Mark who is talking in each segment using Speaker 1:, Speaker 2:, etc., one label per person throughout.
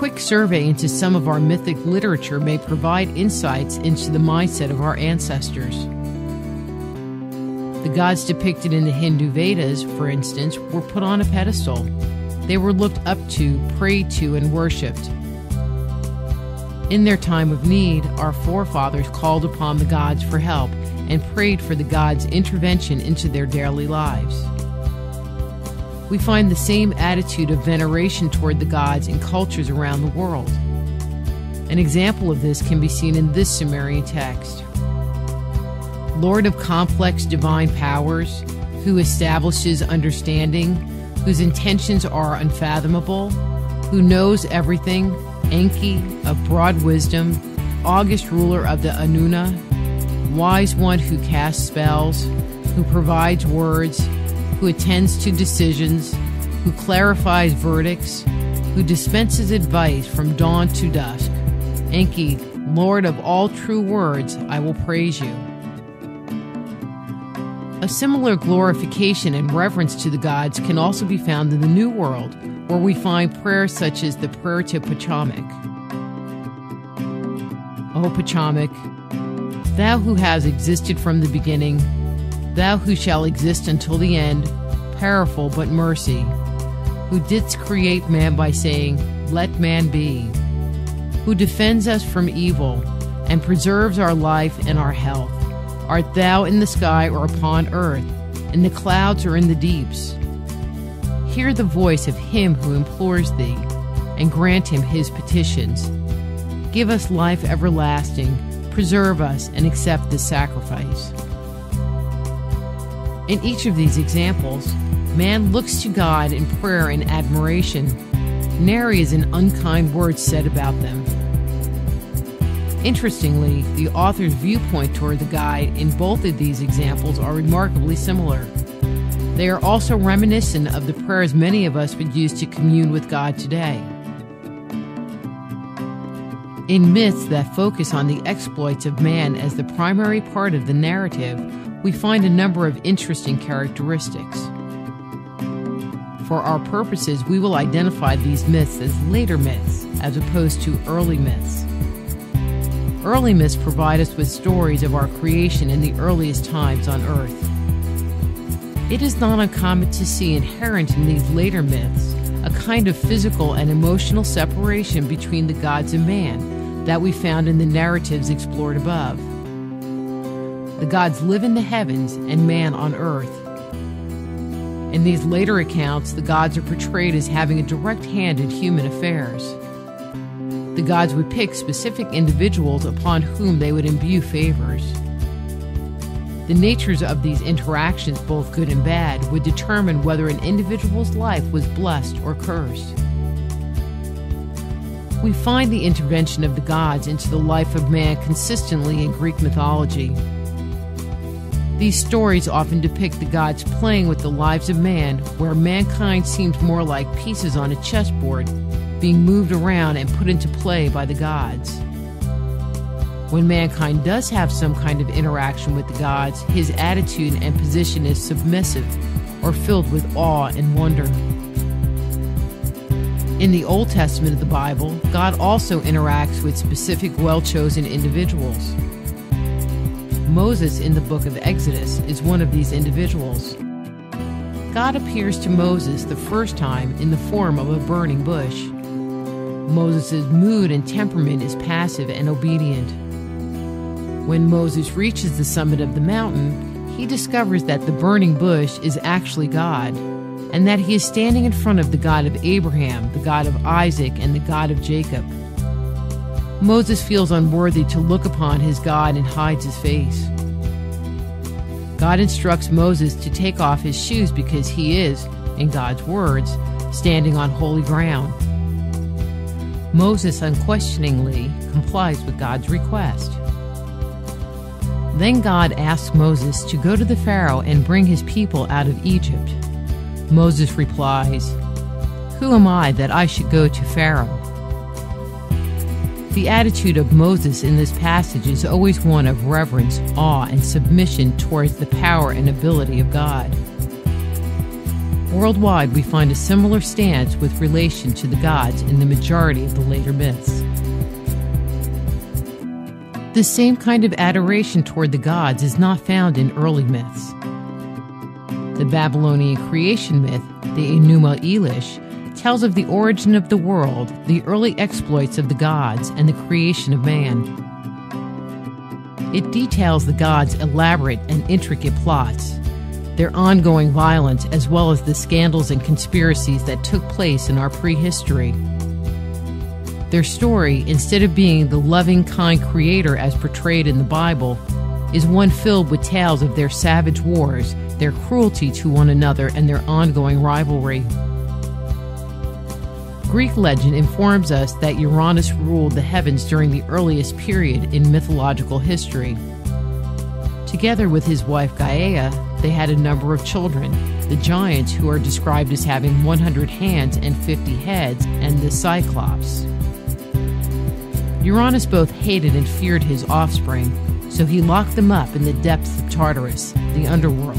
Speaker 1: quick survey into some of our mythic literature may provide insights into the mindset of our ancestors. The gods depicted in the Hindu Vedas, for instance, were put on a pedestal. They were looked up to, prayed to, and worshipped. In their time of need, our forefathers called upon the gods for help and prayed for the gods' intervention into their daily lives. We find the same attitude of veneration toward the gods in cultures around the world. An example of this can be seen in this Sumerian text. Lord of complex divine powers, who establishes understanding, whose intentions are unfathomable, who knows everything, Enki, of broad wisdom, august ruler of the Anuna, wise one who casts spells, who provides words, who attends to decisions, who clarifies verdicts, who dispenses advice from dawn to dusk. Enki, Lord of all true words, I will praise you. A similar glorification and reverence to the gods can also be found in the New World, where we find prayers such as the prayer to Pachamik. O Pachamik, thou who hast existed from the beginning, thou who shall exist until the end, powerful but mercy, who didst create man by saying, let man be, who defends us from evil and preserves our life and our health. Art thou in the sky or upon earth, in the clouds or in the deeps? Hear the voice of him who implores thee, and grant him his petitions. Give us life everlasting, preserve us, and accept this sacrifice. In each of these examples, man looks to God in prayer and admiration. Nary is an unkind word said about them. Interestingly, the author's viewpoint toward the god in both of these examples are remarkably similar. They are also reminiscent of the prayers many of us would use to commune with God today. In myths that focus on the exploits of man as the primary part of the narrative, we find a number of interesting characteristics. For our purposes, we will identify these myths as later myths, as opposed to early myths. Early myths provide us with stories of our creation in the earliest times on Earth. It is not uncommon to see inherent in these later myths a kind of physical and emotional separation between the gods and man that we found in the narratives explored above. The gods live in the heavens and man on Earth. In these later accounts, the gods are portrayed as having a direct hand in human affairs. The gods would pick specific individuals upon whom they would imbue favors. The natures of these interactions, both good and bad, would determine whether an individual's life was blessed or cursed. We find the intervention of the gods into the life of man consistently in Greek mythology. These stories often depict the gods playing with the lives of man, where mankind seems more like pieces on a chessboard, being moved around and put into play by the gods. When mankind does have some kind of interaction with the gods, his attitude and position is submissive or filled with awe and wonder. In the Old Testament of the Bible, God also interacts with specific well-chosen individuals. Moses in the book of Exodus is one of these individuals. God appears to Moses the first time in the form of a burning bush. Moses' mood and temperament is passive and obedient. When Moses reaches the summit of the mountain, he discovers that the burning bush is actually God, and that he is standing in front of the God of Abraham, the God of Isaac, and the God of Jacob. Moses feels unworthy to look upon his God and hides his face. God instructs Moses to take off his shoes because he is, in God's words, standing on holy ground. Moses unquestioningly complies with God's request. Then God asks Moses to go to the Pharaoh and bring his people out of Egypt. Moses replies, "Who am I that I should go to Pharaoh?" The attitude of Moses in this passage is always one of reverence, awe, and submission towards the power and ability of God. Worldwide, we find a similar stance with relation to the gods in the majority of the later myths. The same kind of adoration toward the gods is not found in early myths. The Babylonian creation myth, the Enuma Elish, tells of the origin of the world, the early exploits of the gods, and the creation of man. It details the gods' elaborate and intricate plots, their ongoing violence, as well as the scandals and conspiracies that took place in our prehistory. Their story, instead of being the loving, kind creator as portrayed in the Bible, is one filled with tales of their savage wars, their cruelty to one another, and their ongoing rivalry. Greek legend informs us that Uranus ruled the heavens during the earliest period in mythological history. Together with his wife Gaia, they had a number of children, the giants, who are described as having 100 hands and 50 heads, and the Cyclops. Uranus both hated and feared his offspring, so he locked them up in the depths of Tartarus, the underworld.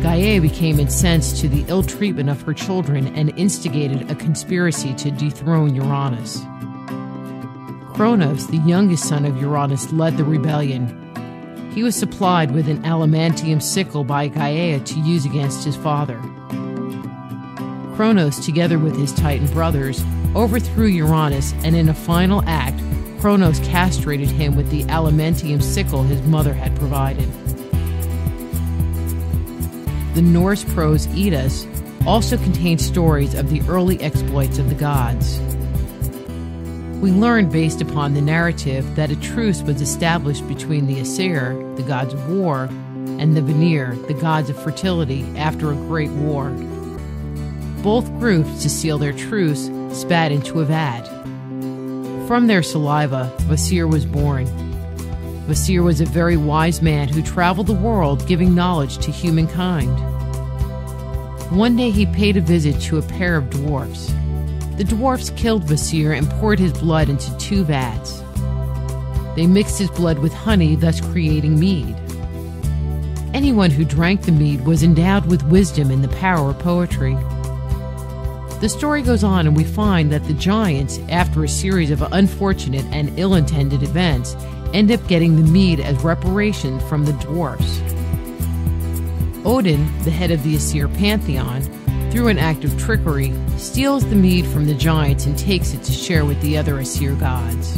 Speaker 1: Gaia became incensed to the ill treatment of her children and instigated a conspiracy to dethrone Uranus. Kronos, the youngest son of Uranus, led the rebellion. He was supplied with an adamantium sickle by Gaia to use against his father. Kronos, together with his Titan brothers, overthrew Uranus, and in a final act, Kronos castrated him with the adamantium sickle his mother had provided. The Norse prose Eddas also contains stories of the early exploits of the gods. We learn, based upon the narrative, that a truce was established between the Aesir, the gods of war, and the Vanir, the gods of fertility, after a great war. Both groups, to seal their truce, spat into a vat. From their saliva, Vasir was born. Vasir was a very wise man who traveled the world giving knowledge to humankind. One day he paid a visit to a pair of dwarfs. The dwarfs killed Vasir and poured his blood into 2 vats. They mixed his blood with honey, thus creating mead. Anyone who drank the mead was endowed with wisdom and the power of poetry. The story goes on, and we find that the giants, after a series of unfortunate and ill-intended events, end up getting the mead as reparation from the dwarfs. Odin, the head of the Aesir pantheon, through an act of trickery, steals the mead from the giants and takes it to share with the other Aesir gods.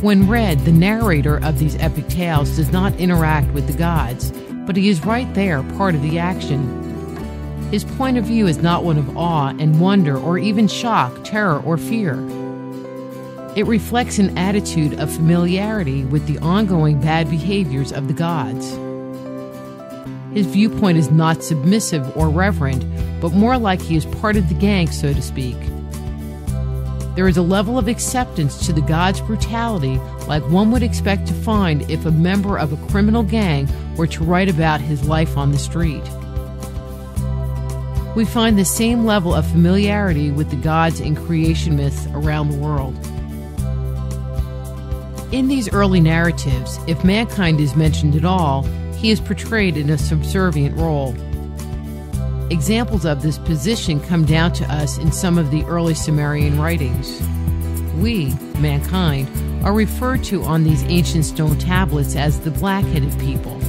Speaker 1: When read, the narrator of these epic tales does not interact with the gods, but he is right there, part of the action. His point of view is not one of awe and wonder or even shock, terror, or fear. It reflects an attitude of familiarity with the ongoing bad behaviors of the gods. His viewpoint is not submissive or reverent, but more like he is part of the gang, so to speak. There is a level of acceptance to the gods' brutality like one would expect to find if a member of a criminal gang were to write about his life on the street. We find the same level of familiarity with the gods in creation myths around the world. In these early narratives, if mankind is mentioned at all, he is portrayed in a subservient role. Examples of this position come down to us in some of the early Sumerian writings. We, mankind, are referred to on these ancient stone tablets as the black-headed people.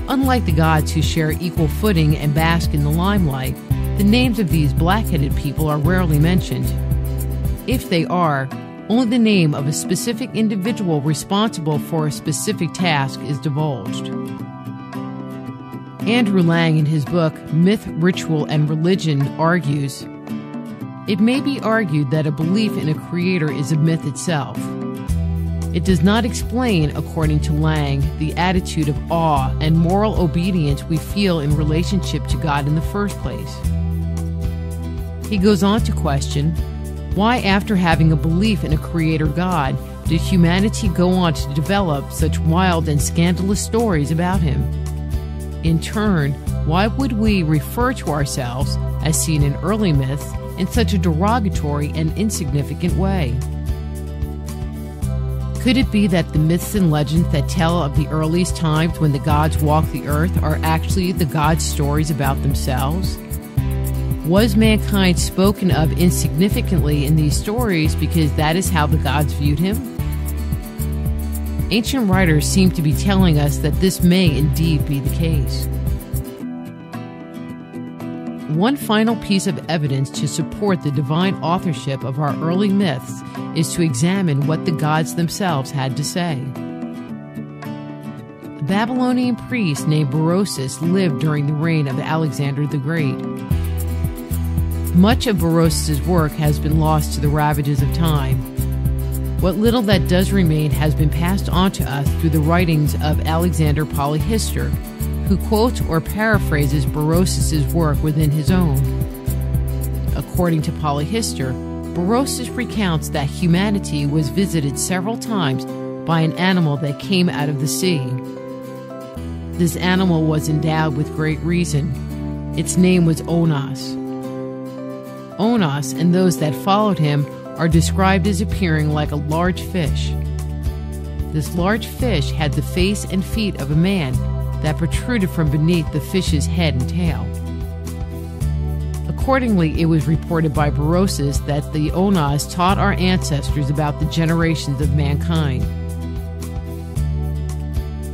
Speaker 1: Unlike the gods who share equal footing and bask in the limelight, the names of these black-headed people are rarely mentioned. If they are, only the name of a specific individual responsible for a specific task is divulged. Andrew Lang, in his book Myth, Ritual, and Religion, argues, "It may be argued that a belief in a creator is a myth itself. It does not explain, according to Lang, the attitude of awe and moral obedience we feel in relationship to God in the first place." He goes on to question, why, after having a belief in a creator God, did humanity go on to develop such wild and scandalous stories about him? In turn, why would we refer to ourselves, as seen in early myths, in such a derogatory and insignificant way? Could it be that the myths and legends that tell of the earliest times when the gods walked the earth are actually the gods' stories about themselves? Was mankind spoken of insignificantly in these stories because that is how the gods viewed him? Ancient writers seem to be telling us that this may indeed be the case. One final piece of evidence to support the divine authorship of our early myths is to examine what the gods themselves had to say. A Babylonian priest named Berosus lived during the reign of Alexander the Great. Much of Berosus' work has been lost to the ravages of time. What little that does remain has been passed on to us through the writings of Alexander Polyhistor, who quotes or paraphrases Berosus' work within his own. According to Polyhistor, Berosus recounts that humanity was visited several times by an animal that came out of the sea. This animal was endowed with great reason. Its name was Onas. Onas and those that followed him are described as appearing like a large fish. This large fish had the face and feet of a man that protruded from beneath the fish's head and tail. Accordingly, it was reported by Berosus that the Onas taught our ancestors about the generations of mankind.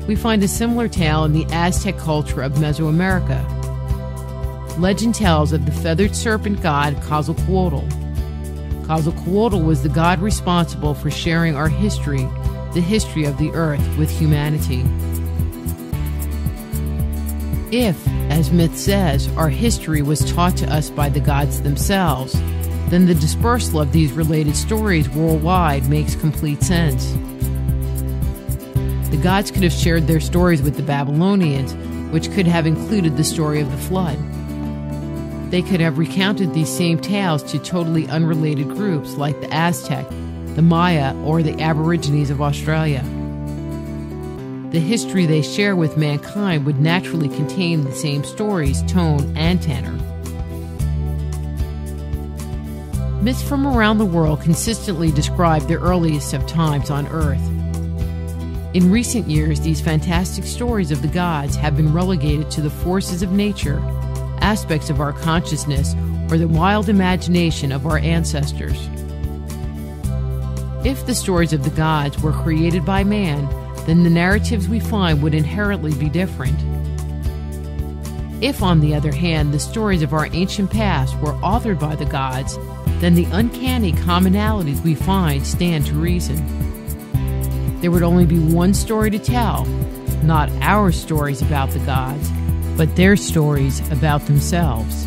Speaker 1: We find a similar tale in the Aztec culture of Mesoamerica. Legend tells of the feathered serpent god Quetzalcoatl. Quetzalcoatl was the god responsible for sharing our history, the history of the earth, with humanity. If, as myth says, our history was taught to us by the gods themselves, then the dispersal of these related stories worldwide makes complete sense. The gods could have shared their stories with the Babylonians, which could have included the story of the flood. They could have recounted these same tales to totally unrelated groups like the Aztec, the Maya, or the Aborigines of Australia. The history they share with mankind would naturally contain the same stories, tone, and tenor. Myths from around the world consistently describe the earliest of times on Earth. In recent years, these fantastic stories of the gods have been relegated to the forces of nature, aspects of our consciousness, or the wild imagination of our ancestors. If the stories of the gods were created by man, then the narratives we find would inherently be different. If, on the other hand, the stories of our ancient past were authored by the gods, then the uncanny commonalities we find stand to reason. There would only be one story to tell, not our stories about the gods, but their stories about themselves.